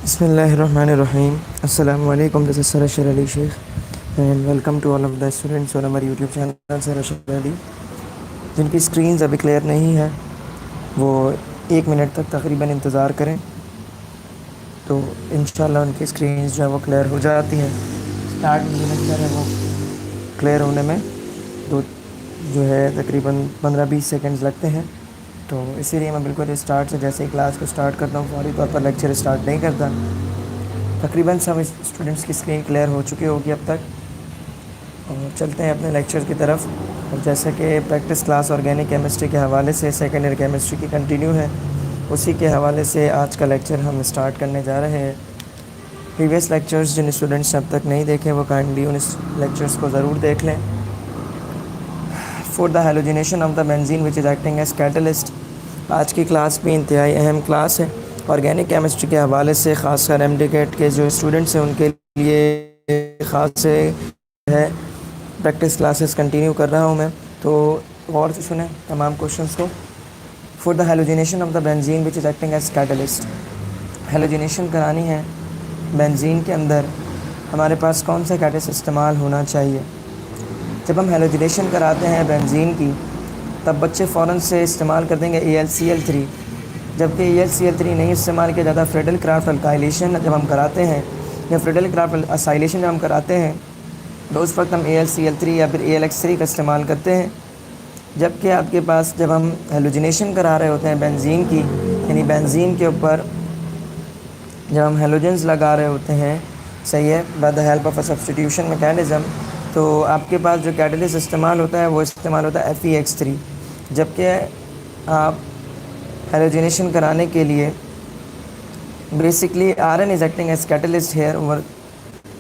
Bismillahirrahmanirrahim. Assalamu alaikum. This is Sir Ashar Ali Sheikh and welcome to all of the students on our YouTube channel Sir Ashar Ali. जिनकी screens अभी clear नहीं है वो 1 minute तक तकरीबन इंतज़ार करें तो इंशाल्लाह उनकी स्क्रीन्स जो है वो क्लियर हो जाती हैं। स्टार्ट मुझे लगता है वो क्लियर होने में दो जो है तकरीबन 15-20 सेकंड्स लगते हैं, तो इसीलिए मैं बिल्कुल स्टार्ट से जैसे ही क्लास को स्टार्ट करता हूँ फौरी तौर पर लेक्चर स्टार्ट नहीं करता। तकरीबन सब स्टूडेंट्स की स्क्रीन क्लियर हो चुकी होगी अब तक और चलते हैं अपने लेक्चर की तरफ। और जैसा कि प्रैक्टिस क्लास ऑर्गेनिक केमिस्ट्री के हवाले से सेकेंड ईयर केमिस्ट्री की कंटिन्यू है, उसी के हवाले से आज का लेक्चर हम स्टार्ट करने जा रहे हैं। प्रीवियस लेक्चर्स जिन स्टूडेंट्स ने अब तक नहीं देखे वो काइंडली उन लेक्चर्स को ज़रूर देख लें। For the halogenation of the benzene which is acting as catalyst, आज की क्लास भी इंतहाई अहम क्लास है ऑर्गेनिक केमिस्ट्री के हवाले से, ख़ासकर एमडीकेट के जो स्टूडेंट्स हैं उनके लिए ख़ास से है। प्रैक्टिस क्लासेस कंटिन्यू कर रहा हूँ मैं, तो गौर से सुने तमाम क्वेश्चंस को। For the halogenation of the benzene which is acting as catalyst, halogenation करानी है बेंजीन के अंदर हमारे पास कौन सा कैटलिस्ट इस्तेमाल होना चाहिए। जब हम हेलोजिनेशन कराते हैं बेंजीन की तब बच्चे फ़ौरन से इस्तेमाल कर देंगे AlCl3, जबकि AlCl3 नहीं इस्तेमाल किया जाता। फ्रेडल क्राफ्ट अल्काइलेशन जब हम कराते हैं या फ्रेडल क्राफ्ट असाइलेशन जब हम कराते हैं तो उस वक्त हम AlCl3 या फिर AlX3 का इस्तेमाल करते हैं। जबकि आपके पास जब हम हेलोजिनेशन करा रहे होते हैं बेंजीन की, यानी बेंजीन के ऊपर जब हम हेलोजेंस लगा रहे होते हैं, सही है, by the help of a substitution mechanism, तो आपके पास जो कैटलिस्ट इस्तेमाल होता है वो इस्तेमाल होता है FeX3। जबकि आप हेलोजिनेशन कराने के लिए basically iron is acting as catalyst here over,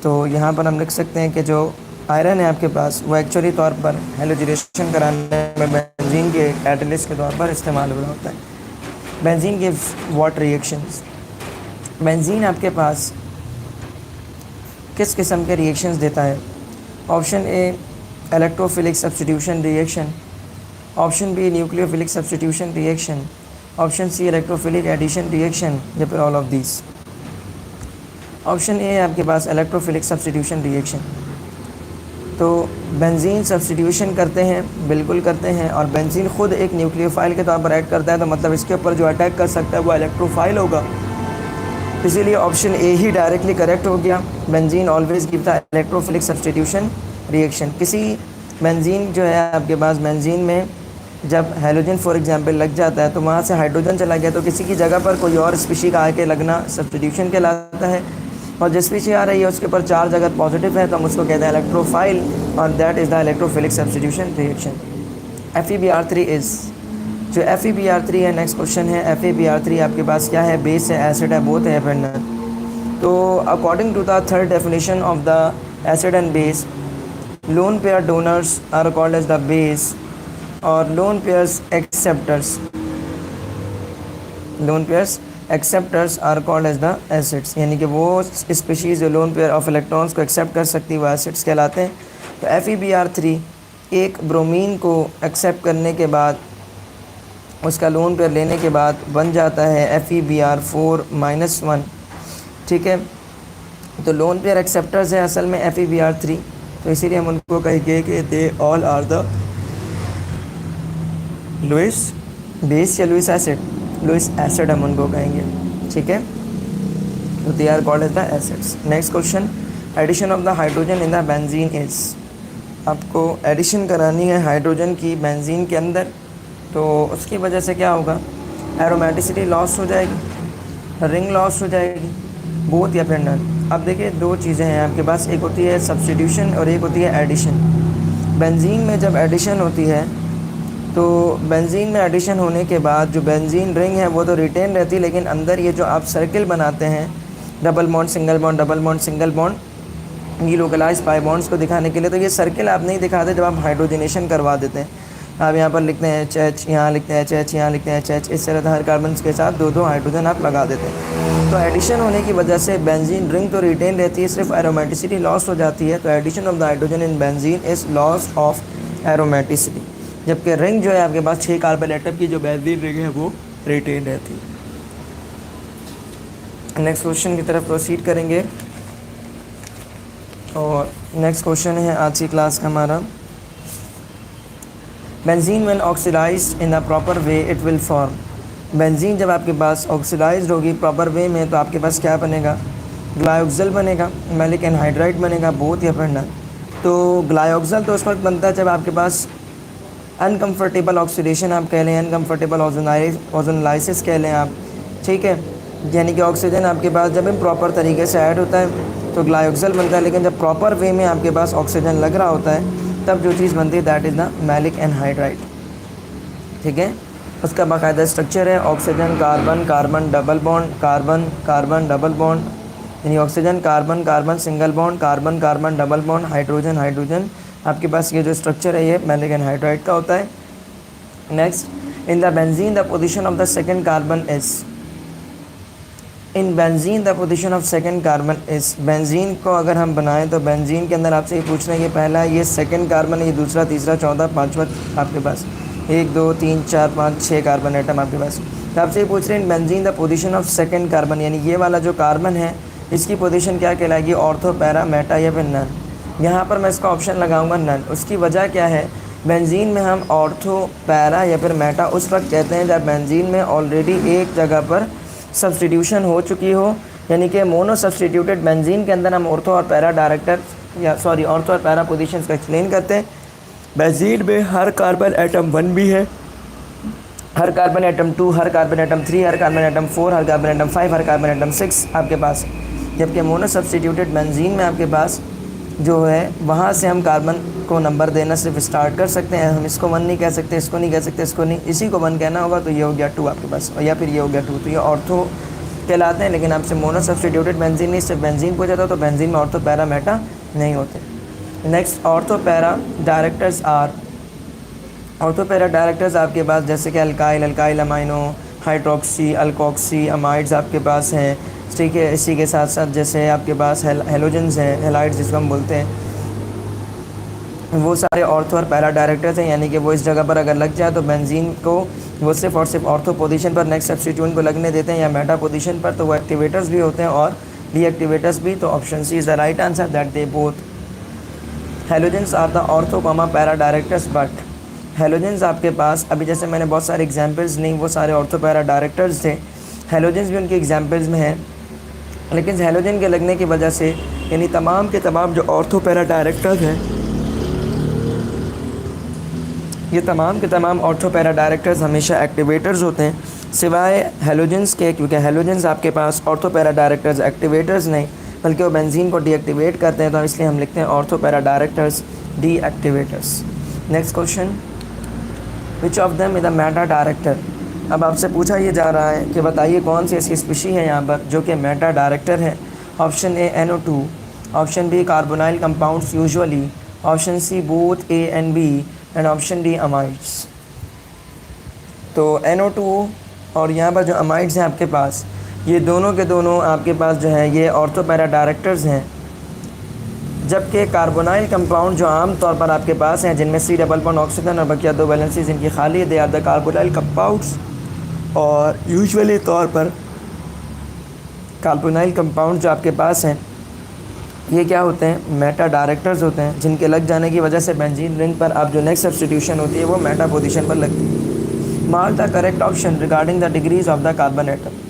तो यहाँ पर हम लिख सकते हैं कि जो आयरन है आपके पास वो एक्चुअली तौर पर हेलोजिनेशन कराने में बेंजीन के कैटलिस्ट के तौर पर इस्तेमाल हो रहा होता है। बेंजीन के व्हाट रिएक्शंस, बेंजीन आपके पास किस किस्म के रिएक्शंस देता है। Option A electrophilic substitution reaction, option B nucleophilic substitution reaction, option C electrophilic addition reaction या फिर all of these. Option A है आपके पास इलेक्ट्रोफिलिक सब्स्टिट्यूशन रिएक्शन। तो बेंजीन सब्स्टिट्यूशन करते हैं, बिल्कुल करते हैं, और बेंजीन खुद एक न्यूक्लियोफाइल के तौर पर ऐड करता है, तो मतलब इसके ऊपर जो अटैक कर सकता है वो इलेक्ट्रोफाइल होगा। इसीलिए option A he directly correct हो गया। Benzene always give the electrophilic substitution reaction. किसी बेंजीन जो है आपके पास बेंजीन में जब हेलोजन फॉर एग्जांपल लग जाता है तो वहाँ से हाइड्रोजन चला गया, तो किसी की जगह पर कोई और स्पीशी का आके लगना सब्स्टिट्यूशन कहलाता है। और जिस स्पीशी आ रही है उसके ऊपर चार्ज अगर पॉजिटिव है तो हम उसको कहते हैं इलेक्ट्रोफाइल, और that is the electrophilic substitution reaction. FeBr3 is, जो FeBr3 है, नेक्स्ट क्वेश्चन है FeBr3 आपके पास क्या है, बेस है, एसिड है, बोथ है फ्रेंड। तो according to the third definition of the acid and base, lone pair donors are called as the base और lone pair acceptors are called as the acids, यानी कि वो स्पीशीज़ जो lone pair of electrons को accept कर सकती है वो एसिड्स कहलाते हैं। तो FeBr3 एक ब्रोमीन को एक्सेप्ट करने के बाद, उसका लोन पेयर लेने के बाद बन जाता है FeBr4-1, ठीक है। तो लोन पेयर एक्सेप्टर्स है असल में FeBr3, तो इसीलिए हम उनको कहेंगे कि they all are the Lewis base या लुइस एसिड हम उनको कहेंगे, ठीक है। तो they are called as the acids. Next question, addition of the hydrogen in the benzene is, आपको एडिशन करानी है हाइड्रोजन की बेंजीन के अंदर, तो उसकी वजह से क्या होगा, एरोमेटिसिटी लॉस हो जाएगी, रिंग लॉस हो जाएगी, बोथ या फिर नन। अब देखिए दो चीज़ें हैं आपके पास, एक होती है सब्स्टिट्यूशन और एक होती है एडिशन। बेंजीन में जब एडिशन होती है तो बेंजीन में एडिशन होने के बाद जो बेंजीन रिंग है वो तो रिटेन रहती है, लेकिन अंदर ये जो आप सर्किल बनाते हैं double bond single bond double bond single bond, ये लोकलाइज पाई बॉन्ड्स को दिखाने के लिए, तो ये सर्किल आप नहीं दिखाते जब आप हाइड्रोजनेशन करवा देते हैं। आप यहाँ पर लिखते हैं HH, यहाँ लिखते हैं HH, यहाँ लिखते हैं HH, इस तरह हर कार्बन के साथ दो दो हाइड्रोजन आप लगा देते हैं। तो एडिशन होने की वजह से बेंजीन रिंग तो रिटेन रहती है, सिर्फ एरोमेटिसिटी लॉस हो जाती है। तो addition of the hydrogen in benzene is loss of aromaticity, जबकि रिंग जो है आपके पास 6 कार्बन एटम की जो बेंजीन रिंग है वो रिटेन रहती है। नेक्स्ट क्वेश्चन की तरफ प्रोसीड करेंगे। और नेक्स्ट क्वेश्चन है आज की क्लास का हमारा, benzene when oxidized in the proper way it will form. Benzene जब आपके पास ऑक्सीडाइज्ड होगी प्रॉपर वे में तो आपके पास क्या बनेगा, ग्लायोक्सल बनेगा, मैलिक एनहाइड्राइड बनेगा, बोथ या फिर नन। तो ग्लायोक्सल तो उस वक्त बनता है जब आपके पास अनकम्फर्टेबल ऑक्सीडेशन आप कह लें, अनकम्फर्टेबल ओजोनलाइसिस कह लें आप, ठीक है, यानी कि ऑक्सीजन आपके पास जब इम्प्रॉपर तरीके से ऐड होता है तो ग्लायोक्सल बनता है, लेकिन जब प्रॉपर वे में आपके पास ऑक्सीजन लग रहा होता है तब जो चीज़ बनती है that is the maleic anhydride, ठीक है। उसका बाकायदा स्ट्रक्चर है oxygen carbon carbon double bond, carbon carbon double bond, यानी oxygen carbon carbon single bond, carbon carbon double bond, hydrogen hydrogen. आपके पास ये जो स्ट्रक्चर है ये मैलिक एनहाइड्राइड का होता है। Next, in the benzene the position of the second carbon is, in benzene the position of second carbon is, benzene को अगर हम बनाएं तो बेंजीन के अंदर आपसे ये पूछ रहे हैं कि पहला ये सेकंड कार्बन है, ये दूसरा तीसरा चौथा पाँचवा आपके पास 1 2 3 4 5 6 कार्बन एटम आपके पास। तो आपसे ये पूछ रहे हैं in benzene the position of second carbon, यानी ये वाला जो कार्बन है इसकी पोजीशन क्या कहलाएगी, ऑर्थो पैरा मेटा या फिर नन। यहाँ पर मैं इसका ऑप्शन लगाऊंगा नन। उसकी वजह क्या है, बेंजीन में हम ऑर्थो पैरा या फिर मेटा उस वक्त कहते हैं जब बेंजीन में ऑलरेडी एक जगह पर सब्स्टिट्यूशन हो चुकी हो, यानी कि मोनो सब्स्टिट्यूटेड बेंजीन के अंदर हम ऑर्थो और पैरा डायरेक्टर या सॉरी ऑर्थो और पैरा पोजीशंस का एक्सप्लेन करते हैं। बेंजीन में हर कार्बन एटम 1 भी है, हर कार्बन एटम 2, हर कार्बन एटम 3, हर कार्बन एटम 4, हर कार्बन एटम 5, हर कार्बन एटम 6 आपके पास। जबकि मोनो सब्स्टिट्यूटेड बेंजीन में आपके पास जो है वहाँ से हम कार्बन को नंबर देना सिर्फ स्टार्ट कर सकते हैं। हम इसको 1 नहीं कह सकते, इसको नहीं कह सकते, इसको नहीं, इसी को 1 कहना होगा तो ये हो गया 2 आपके पास, और या फिर ये हो गया 2, तो ये ऑर्थो कहलाते हैं। लेकिन आपसे मोनो सब्स्टिट्यूटेड बेंजीन नहीं सिर्फ बेंजीन पूछा था तो बेंजीन में ऑर्थो पैरा मेटा नहीं होते। Next, ortho para directors are, ortho para directors आपके पास जैसे कि alkyl, alkyl amino, hydroxy, alkoxy, amides आपके पास हैं, ठीक है। इसी के साथ साथ जैसे आपके पास हेलोजेंस हैं, हेलाइड्स जिसको हम बोलते हैं, वो सारे ऑर्थो और पैरा डायरेक्टर्स हैं, यानी कि वो इस जगह पर अगर लग जाए तो बेंजीन को वो सिर्फ और सिर्फ ऑर्थो पोजीशन पर नेक्स्ट सब्स्टिट्यूएंट को लगने देते हैं, या मेटा पोजीशन पर तो वो एक्टिवेटर्स भी होते हैं और डीएक्टिवेटर्स भी। तो option C is the right answer that they both. Halogens are the ortho comma para directors, but halogens आपके पास अभी जैसे मैंने बहुत सारे एग्जाम्पल्स नहीं, वो सारे ऑर्थो पैरा डायरेक्टर्स थे, हेलोजेंस भी उनके एग्जाम्पल्स में हैं, लेकिन हेलोजन के लगने की वजह से यानी तमाम के तमाम जो ऑर्थो पैरा डायरेक्टर्स हैं, ये तमाम के तमाम ऑर्थो पैरा डायरेक्टर्स हमेशा एक्टिवेटर्स होते हैं सिवाय हेलोजेंस के, क्योंकि हेलोजेंस आपके पास ऑर्थो पैरा डायरेक्टर्स एक्टिवेटर्स नहीं बल्कि वो बेंजीन को डीएक्टिवेट करते हैं, तो इसलिए हम लिखते हैं ortho para directors deactivators. Next question, which of them is the meta director. अब आपसे पूछा ये जा रहा है कि बताइए कौन सी ऐसी स्पीशी है यहाँ पर जो कि मेटा डायरेक्टर है। Option A NO2, option B carbonyl compounds usually, option C both A and B and option D amides. तो NO2 और यहाँ पर जो अमाइड्स हैं आपके पास, ये दोनों के दोनों आपके पास जो है ये ऑर्थो पैरा डायरेक्टर्स हैं, जबकि कार्बोनाइल कंपाउंड जो आम तौर पर आपके पास हैं जिनमें C डबल बॉन्ड ऑक्सीजन और बकिया 2 वैलेंसीज इनकी खाली है, they are the carbonyl compounds. और यूजुअली तौर पर कार्बोनाइल कंपाउंड जो आपके पास हैं ये क्या होते हैं, मेटा डायरेक्टर्स होते हैं, जिनके लग जाने की वजह से बेंजीन रिंग पर अब जो नेक्स्ट सब्स्टिट्यूशन होती है वो मेटा पोजीशन पर लगती है। Mark the correct option regarding the degrees of the carbon atom.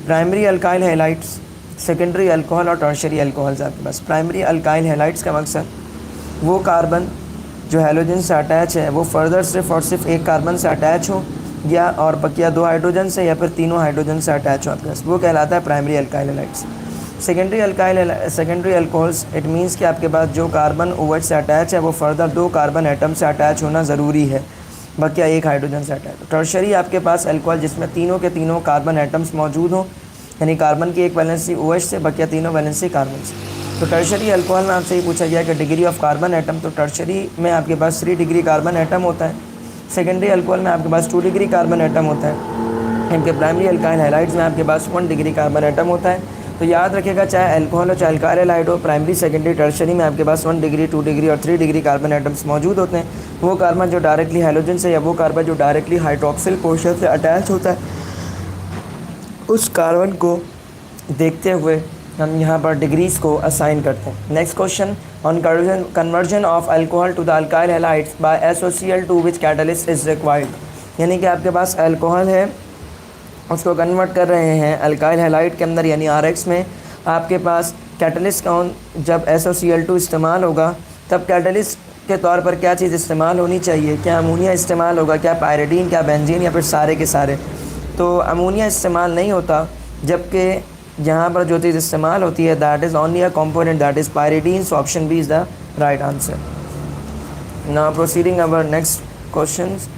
Primary alkyl halides, secondary alcohol और टर्शियरी अल्कोहल्स आपके पास। प्राइमरी अल्काइल हैलाइड्स का मकसद वो कार्बन जो हैलोजन से अटैच है वो फर्दर सिर्फ और सिर्फ एक कार्बन से अटैच हो या और बकिया 2 हाइड्रोजन से या फिर तीनों हाइड्रोजन से अटैच हो आपके पास, वो कहलाता है primary alkyl halides. Secondary alcohols, it means कि आपके पास जो कार्बन ओवट से अटैच है वो फर्दर 2 कार्बन एटम से अटैच होना ज़रूरी है, बकिया 1 हाइड्रोजन से अटैच। टर्शरी आपके पास अल्कोहल जिसमें तीनों के तीनों कार्बन एटम्स मौजूद हों, यानी कार्बन की एक वैलेंसी OH से बकिया तीनों वैलेंसी कार्बन से। तो टर्शरी अल्कोहल में आपसे ये पूछा गया कि डिग्री ऑफ कार्बन एटम, तो टर्शरी में आपके पास 3 डिग्री कार्बन एटम होता है, सेकेंडरी अल्कोहल में आपके पास 2 डिग्री कार्बन एटम होता है, इनके प्राइमरी अल्काइल हैलाइड्स में आपके पास 1 डिग्री कार्बन एटम होता है। तो याद रखिएगा चाहे अल्कोहल हो चाहे अल्काइल हैलाइड हो, प्राइमरी सेकेंडरी टर्शरी में आपके पास 1 डिग्री 2 डिग्री और 3 डिग्री कार्बन एटम्स मौजूद होते हैं। वो कार्बन जो डायरेक्टली हैलोजन से या वो कार्बन जो डायरेक्टली हाइड्रोक्सिल पोर्शन से अटैच होता है, उस कार्बन को देखते हुए हम यहाँ पर डिग्रीज़ को असाइन करते हैं। Next question, on conversion of alcohol to the alkyl halides by SOCl2 which catalyst is required. यानी कि आपके पास अल्कोहल है, उसको कन्वर्ट कर रहे हैं अल्काइल हैलाइड के अंदर यानी RX में। आपके पास कैटलिस्ट कौन, जब SOCl2 इस्तेमाल होगा तब कैटलिस्ट के तौर पर क्या चीज़ इस्तेमाल होनी चाहिए? क्या अमोनिया इस्तेमाल होगा, क्या पायरिडीन, क्या बेंजीन, या फिर सारे के सारे? तो अमोनिया इस्तेमाल नहीं होता, जबकि यहाँ पर जो चीज़ इस्तेमाल होती है that is only a component that is pyridine. So option B is the right answer. Now proceeding our next questions,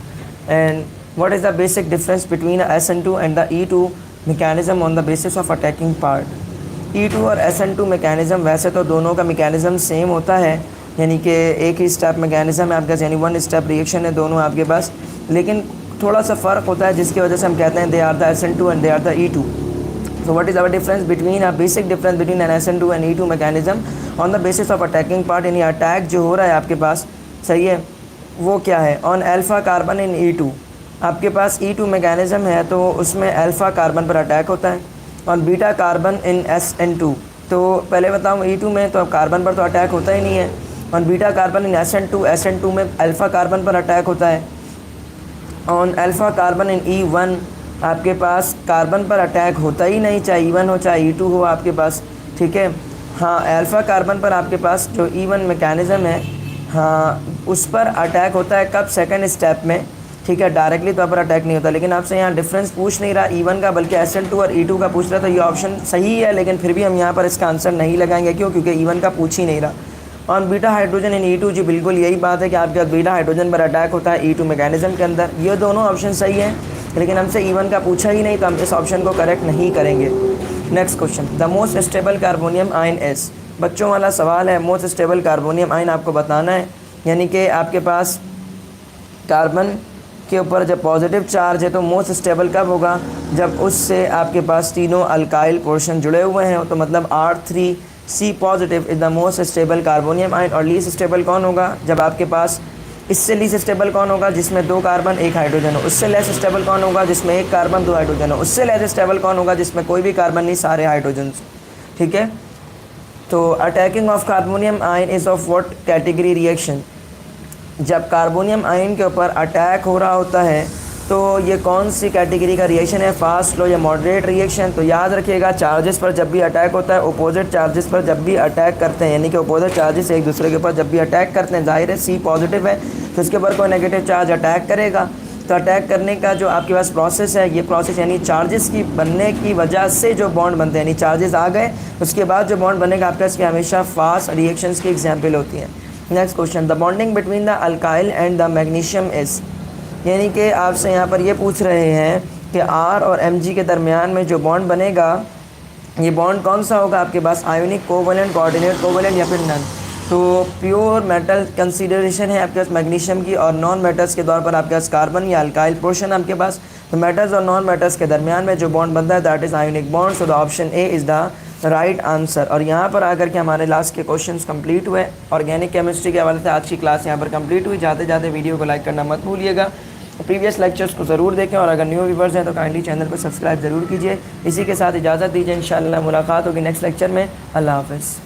and what is the basic difference between SN2 and the E2 mechanism on the basis of attacking part. E2 और SN2 mechanism, वैसे तो दोनों का mechanism same होता है, यानी कि एक ही स्टेप मैकेनिज्म है आपका, यानी वन स्टेप रिएक्शन है दोनों आपके पास, लेकिन थोड़ा सा फ़र्क होता है जिसकी वजह से हम कहते हैं they are the SN2 and they are the E2। So what is our difference between a basic difference between an SN2 and E2 mechanism on the basis of attacking part? यानी अटैक जो हो रहा है आपके पास, सही है, वो क्या है? On alpha carbon in E2, आपके पास E2 मैकेनिज़्म है तो उसमें अल्फ़ा कार्बन पर अटैक होता है। और बीटा कार्बन इन SN2, तो पहले बताऊँ E2 में तो कार्बन पर तो अटैक होता ही नहीं है, और बीटा कार्बन इन SN2 में अल्फ़ा कार्बन पर अटैक होता है। On alpha carbon in E1 आपके पास कार्बन पर अटैक होता ही नहीं, चाहे E1 हो चाहे E2 हो आपके पास, ठीक है। हाँ, अल्फ़ा कार्बन पर आपके पास जो E1 मैकेनिज़्म है, हाँ, उस पर अटैक होता है कब? सेकंड स्टेप में, ठीक है, डायरेक्टली तौर पर अटैक नहीं होता। लेकिन आपसे यहाँ डिफरेंस पूछ नहीं रहा E1 का, बल्कि SN2 और E2 का पूछ रहा, तो ये ऑप्शन सही है, लेकिन फिर भी हम यहाँ पर इसका आंसर नहीं लगाएंगे। क्यों? क्योंकि E1 का पूछ ही नहीं रहा। On beta hydrogen in E2, जी बिल्कुल यही बात है कि आपके बीटा हाइड्रोजन पर अटैक होता है E2 मैकेनिज़्म के अंदर। ये दोनों ऑप्शन सही है, लेकिन हमसे E1 का पूछा ही नहीं, तो हम इस ऑप्शन को करेक्ट नहीं करेंगे। Next question, the most stable carbonium ion is. बच्चों वाला सवाल है, मोस्ट स्टेबल कार्बोनियम आयन आपको बताना है। यानी कि आपके पास कार्बन के ऊपर जब पॉजिटिव चार्ज है तो मोस्ट स्टेबल कब होगा? जब उससे आपके पास तीनों अल्काइल पोर्शन जुड़े हुए हैं, तो मतलब R3C positive is the most stable carbonium ion. और लीस्ट स्टेबल कौन होगा? जब आपके पास, इससे लीस्ट स्टेबल कौन होगा? जिसमें 2 कार्बन 1 हाइड्रोजन हो। उससे लेस स्टेबल कौन होगा? जिसमें 1 कार्बन 2 हाइड्रोजन हो। उससे लेस स्टेबल कौन होगा? जिसमें कोई भी कार्बन नहीं, सारे हाइड्रोजन, ठीक है। तो attacking of carbonium ion is of what category reaction? जब कार्बोनियम आयन के ऊपर अटैक हो रहा होता है तो ये कौन सी कैटेगरी का रिएक्शन है? फास्ट, स्लो या मॉडरेट रिएक्शन? तो याद रखिएगा, चार्जेस पर जब भी अटैक होता है, अपोजिट चार्जेस पर जब भी अटैक करते हैं, यानी कि अपोजिट चार्जेस एक दूसरे के ऊपर जब भी अटैक करते हैं, जाहिर है C पॉजिटिव है तो इसके ऊपर कोई नेगेटिव चार्ज अटैक करेगा। तो अटैक करने का जो आपके पास प्रोसेस है, ये प्रोसेस यानी चार्जेस की बनने की वजह से जो बॉन्ड बनते हैं, यानी चार्जेस आ गए उसके बाद जो बॉन्ड बनेगा आपके पास, हमेशा फास्ट रिएक्शंस की एग्जाम्पल होती है। Next question, the bonding between the alkyl and the magnesium is. यानी कि आपसे यहाँ पर ये पूछ रहे हैं कि R और Mg के दरमियान में जो बॉन्ड बनेगा, ये बॉन्ड कौन सा होगा आपके पास? आयोनिक, कोवलेंट, कोऑर्डिनेट कोवलेंट या फिर नन? तो प्योर मेटल कंसीडरेशन है आपके पास मैग्नीशियम की, और नॉन मेटल्स के तौर पर आपके पास कार्बन या अल्काइल पोर्शन आपके पास। तो मेटल्स और नॉन मेटल्स के दरमियान में जो बॉन्ड बनता है that is ionic bond. So the option A is the right answer. और यहाँ पर आकर के हमारे लास्ट के क्वेश्चंस कंप्लीट हुए। ऑर्गेनिक केमिस्ट्री के हवाले से आज की क्लास यहाँ पर कंप्लीट हुई। जाते जाते वीडियो को लाइक करना मत भूलिएगा, प्रीवियस लेक्चर्स को ज़रूर देखें, और अगर न्यू व्यूवर्स हैं तो काइंडली चैनल को सब्सक्राइब ज़रूर कीजिए। इसी के साथ इजाज़त दीजिए, इंशाअल्लाह मुलाकात होगी नेक्स्ट लेक्चर में। अल्लाह हाफ़िज़।